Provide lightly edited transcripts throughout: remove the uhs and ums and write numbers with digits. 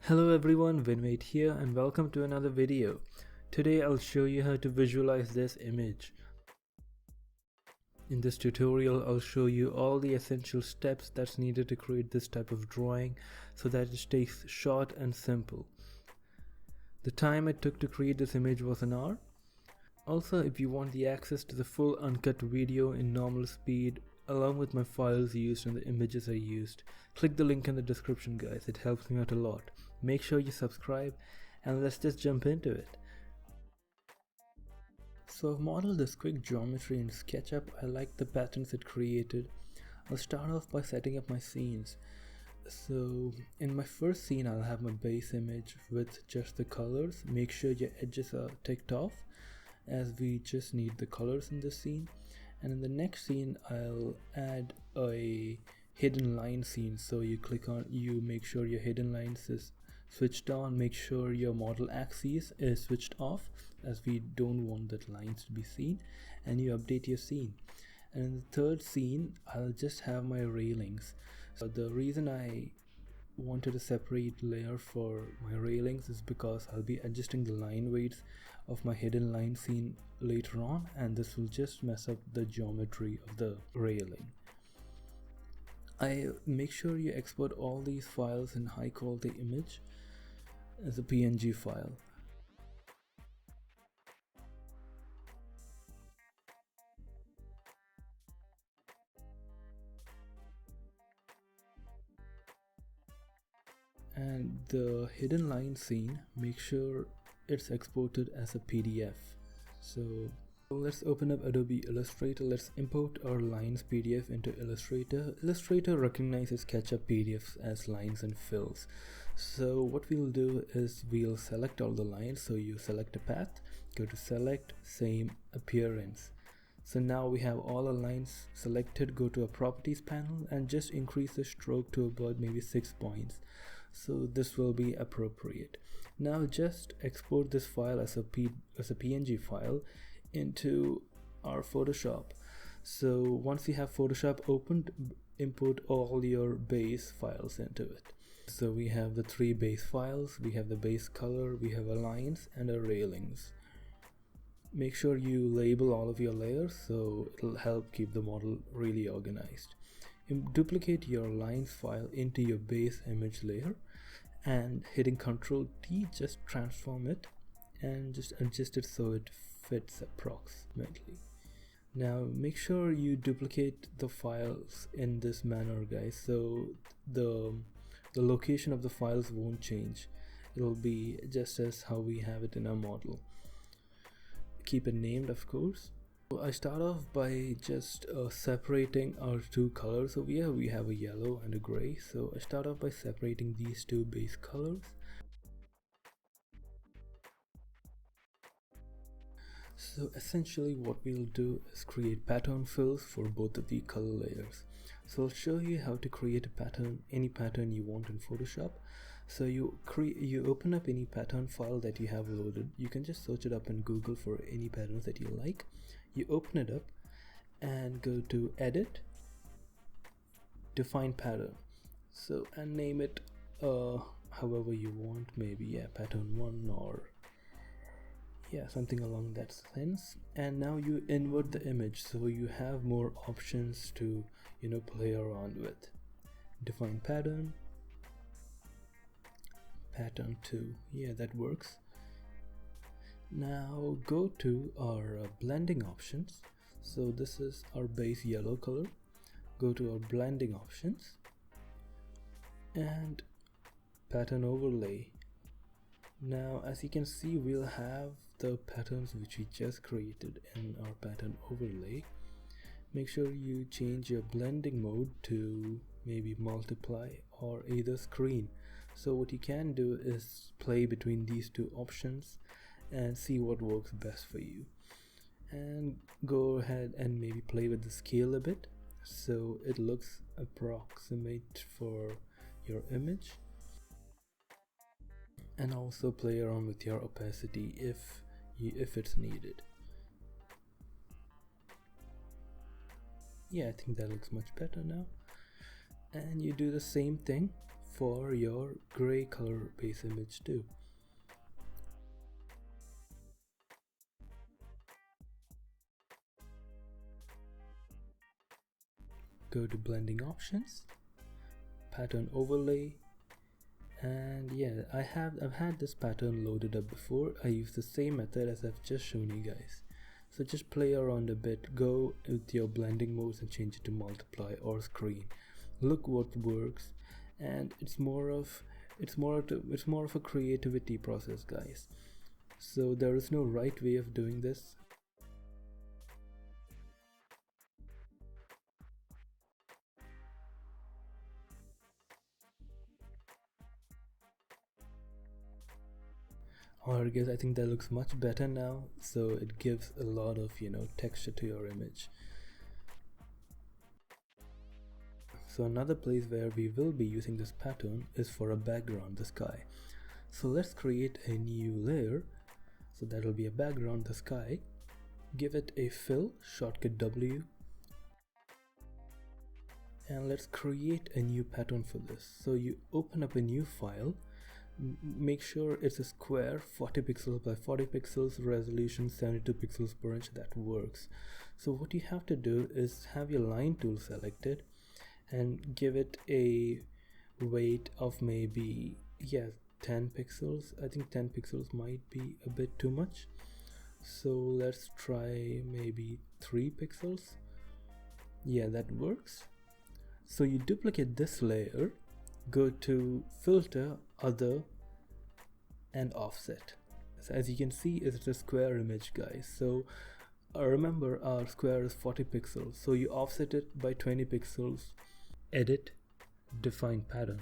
Hello everyone, Vinwait here and welcome to another video. Today I'll show you how to visualize this image. In this tutorial I'll show you all the essential steps that's needed to create this type of drawing so that it stays short and simple. The time it took to create this image was an hour. Also, if you want the access to the full uncut video in normal speed along with my files used and the images I used, click the link in the description guys, it helps me out a lot. Make sure you subscribe and let's just jump into it. So I've modeled this quick geometry in Sketchup. I like the patterns it created. I'll start off by setting up my scenes. So in my first scene I'll have my base image with just the colors. Make sure your edges are ticked off as we just need the colors in this scene. And in the next scene I'll add a hidden line scene. So you make sure your hidden lines is switched on, make sure your model axis is switched off as we don't want that lines to be seen, and you update your scene. And in the third scene I'll just have my railings. So the reason I wanted a separate layer for my railings is because I'll be adjusting the line weights of my hidden line scene later on, and this will just mess up the geometry of the railing. I make sure you export all these files in high quality image as a PNG file. And the hidden line scene, make sure it's exported as a PDF. So let's open up Adobe Illustrator. Let's import our lines PDF into Illustrator. Illustrator recognizes Sketchup PDFs as lines and fills. So what we'll do is we'll select all the lines. So you select a path, go to select, same, appearance. So now we have all our lines selected. Go to a properties panel and just increase the stroke to about maybe 6 points. So this will be appropriate. Now just export this file as a PNG file into our Photoshop. So once you have Photoshop opened, import all your base files into it. So we have the 3 base files, we have the base color, we have our lines and our railings. Make sure you label all of your layers so it'll help keep the model really organized. Duplicate your lines file into your base image layer and hitting Ctrl T, just transform it and just adjust it so it fits approximately. Now make sure you duplicate the files in this manner guys, so the location of the files won't change. It'll be just as how we have it in our model. Keep it named of course. So I start off by just separating our 2 colors. So here we have a yellow and a gray. So I start off by separating these 2 base colors. So essentially what we'll do is create pattern fills for both of the color layers. So I'll show you how to create a pattern, any pattern you want in Photoshop. So you open up any pattern file that you have loaded. You can just search it up in Google for any patterns that you like. You open it up and go to edit, define pattern. So and name it however you want, maybe pattern 1 or something along that sense. And now you invert the image so you have more options to play around with. Define pattern, pattern 2, that works. Now go to our blending options. So this is our base yellow color. Go to our blending options and pattern overlay. Now as you can see, we'll have the patterns which we just created in our pattern overlay. Make sure you change your blending mode to maybe multiply or either screen. So what you can do is play between these 2 options and see what works best for you, and go ahead and maybe play with the scale a bit so it looks approximate for your image, and also play around with your opacity if it's needed. I think that looks much better now. And you do the same thing for your gray color base image too. Go to blending options, pattern overlay, and yeah, I've had this pattern loaded up before. I use the same method as I've just shown you guys. So just play around a bit, go with your blending modes and change it to multiply or screen. Look what works, and it's more of a creativity process, guys. So there is no right way of doing this. Alright guys, I think that looks much better now, so it gives a lot of texture to your image. So another place where we will be using this pattern is for a background, the sky. So let's create a new layer. So that will be a background, the sky. Give it a fill, shortcut W, and let's create a new pattern for this. So you open up a new file, make sure it's a square, 40 pixels by 40 pixels, resolution 72 pixels per inch. That works. So what you have to do is have your line tool selected and give it a weight of maybe 10 pixels. I think 10 pixels might be a bit too much, so let's try maybe 3 pixels. Yeah, that works. So you duplicate this layer, go to filter, other, and offset. So as you can see, it's a square image, guys. So remember, our square is 40 pixels, so you offset it by 20 pixels, edit, define pattern.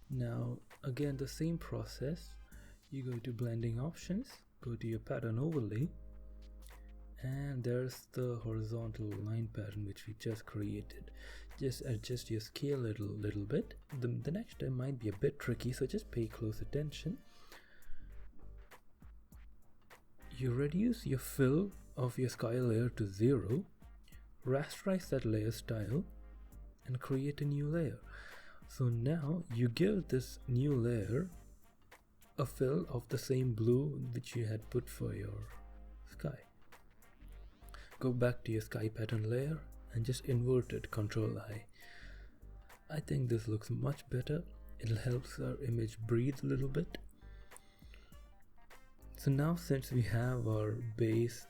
Now again, the same process. You go to blending options, go to your pattern overlay, and there's the horizontal line pattern which we just created. Just adjust your scale a little bit. The next step might be a bit tricky, so just pay close attention. You reduce your fill of your sky layer to 0, rasterize that layer style, and create a new layer. So now you give this new layer a fill of the same blue which you had put for your sky. Go back to your sky pattern layer and just invert it, Ctrl I. I think this looks much better. It'll help our image breathe a little bit. So now, since we have our base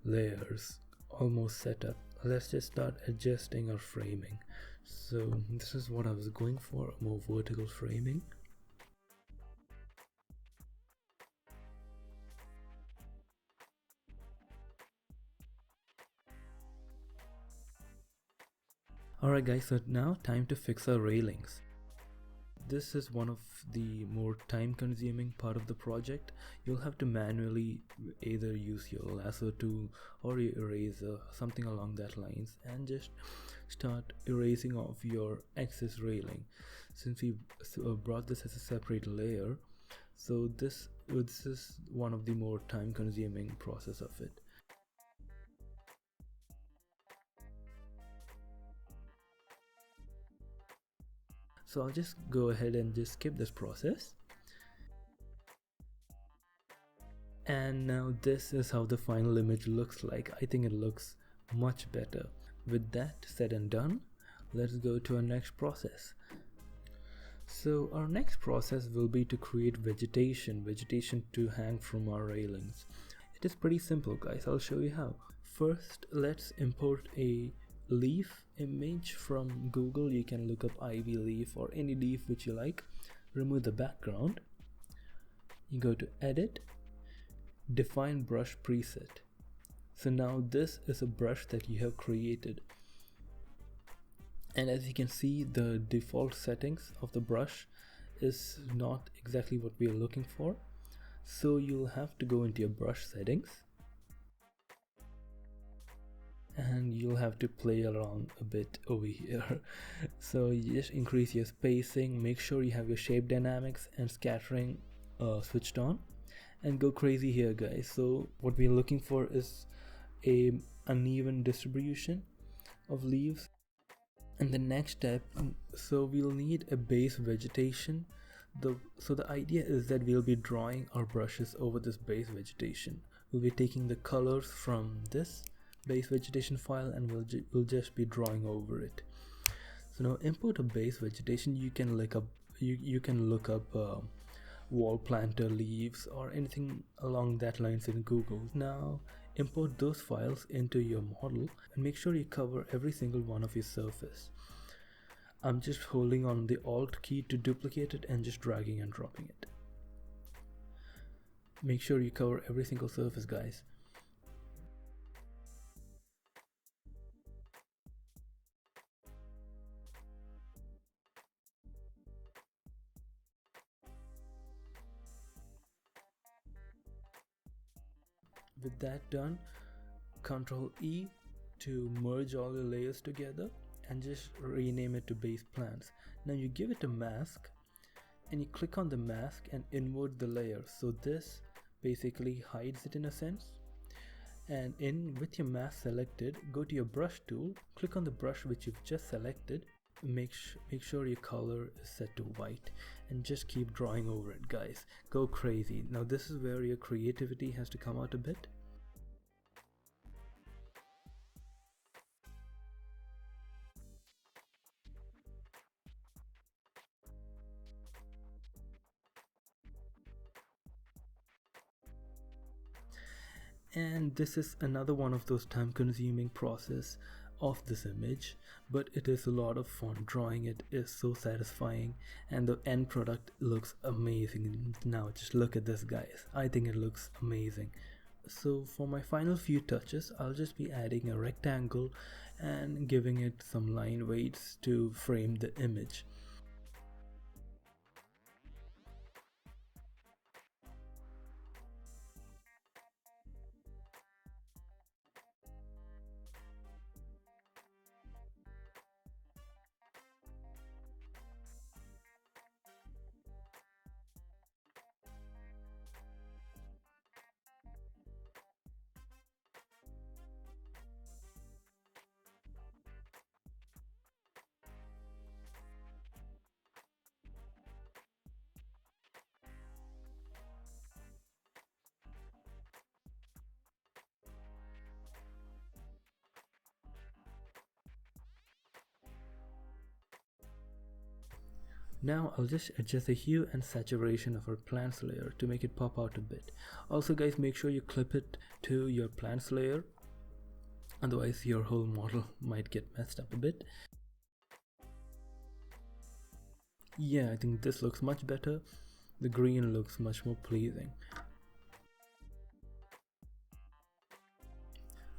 layers almost set up, let's just start adjusting our framing. So this is what I was going for, more vertical framing. Alright guys, so now time to fix our railings. This is one of the more time consuming part of the project. You'll have to manually either use your lasso tool or your eraser, something along that lines, and just start erasing off your excess railing. Since we brought this as a separate layer, so this is one of the more time consuming process of it. So I'll just go ahead and just skip this process. And now this is how the final image looks like. I think it looks much better. With that said and done, let's go to our next process. So our next process will be to create vegetation to hang from our railings. It is pretty simple, guys. I'll show you how. First, let's import a leaf image from Google. You can look up ivy leaf or any leaf which you like. Remove the background. You go to edit, define brush preset. So now this is a brush that you have created, and as you can see, the default settings of the brush is not exactly what we are looking for, so you'll have to go into your brush settings and you'll have to play around a bit over here. So you just increase your spacing, make sure you have your shape dynamics and scattering switched on. and go crazy here, guys. So what we're looking for is a uneven distribution of leaves. And the next step, so we'll need a base vegetation. So the idea is that we'll be drawing our brushes over this base vegetation. We'll be taking the colors from this base vegetation file and we'll just be drawing over it. So now import a base vegetation. You can look up wall planter leaves or anything along that lines in Google. Now import those files into your model and make sure you cover every single one of your surface. I'm just holding on the Alt key to duplicate it and just dragging and dropping it. Make sure you cover every single surface, guys. With that done, Ctrl E to merge all the layers together and just rename it to base plants. Now you give it a mask and you click on the mask and invert the layer, so this basically hides it in a sense. And with your mask selected, go to your brush tool, click on the brush which you've just selected, make sure your color is set to white and just keep drawing over it, guys. Go crazy. Now this is where your creativity has to come out a bit. And this is another one of those time-consuming process of this image, but it is a lot of fun. Drawing it is so satisfying and the end product looks amazing. Now just look at this, guys. I think it looks amazing. So for my final few touches, I'll just be adding a rectangle and giving it some line weights to frame the image. Now I'll just adjust the hue and saturation of our plants layer to make it pop out a bit. Also, guys, make sure you clip it to your plants layer, otherwise your whole model might get messed up a bit. Yeah, I think this looks much better. The green looks much more pleasing.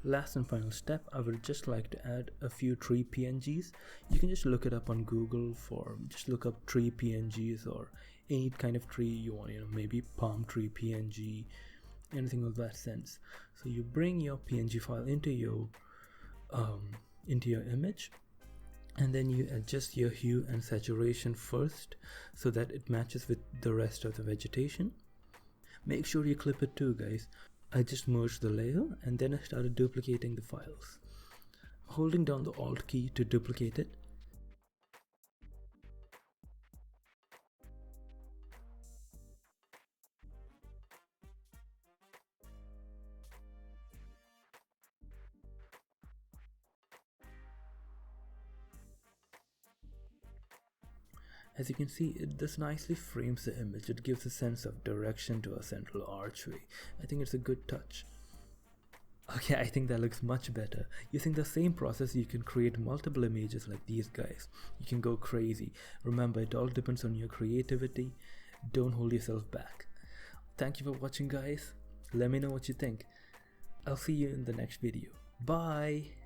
Last and final step, I would just like to add a few tree PNGs. You can just look it up on Google just look up tree PNGs or any kind of tree you want, maybe palm tree PNG, anything of that sense. So you bring your PNG file into your image, and then you adjust your hue and saturation first so that it matches with the rest of the vegetation. Make sure you clip it too, guys. I just merged the layer and then I started duplicating the files, holding down the Alt key to duplicate it. As you can see, this nicely frames the image. It gives a sense of direction to a central archway. I think it's a good touch. Okay, I think that looks much better. Using the same process, you can create multiple images like these guys. You can go crazy. Remember, it all depends on your creativity. Don't hold yourself back. Thank you for watching, guys. Let me know what you think. I'll see you in the next video. Bye!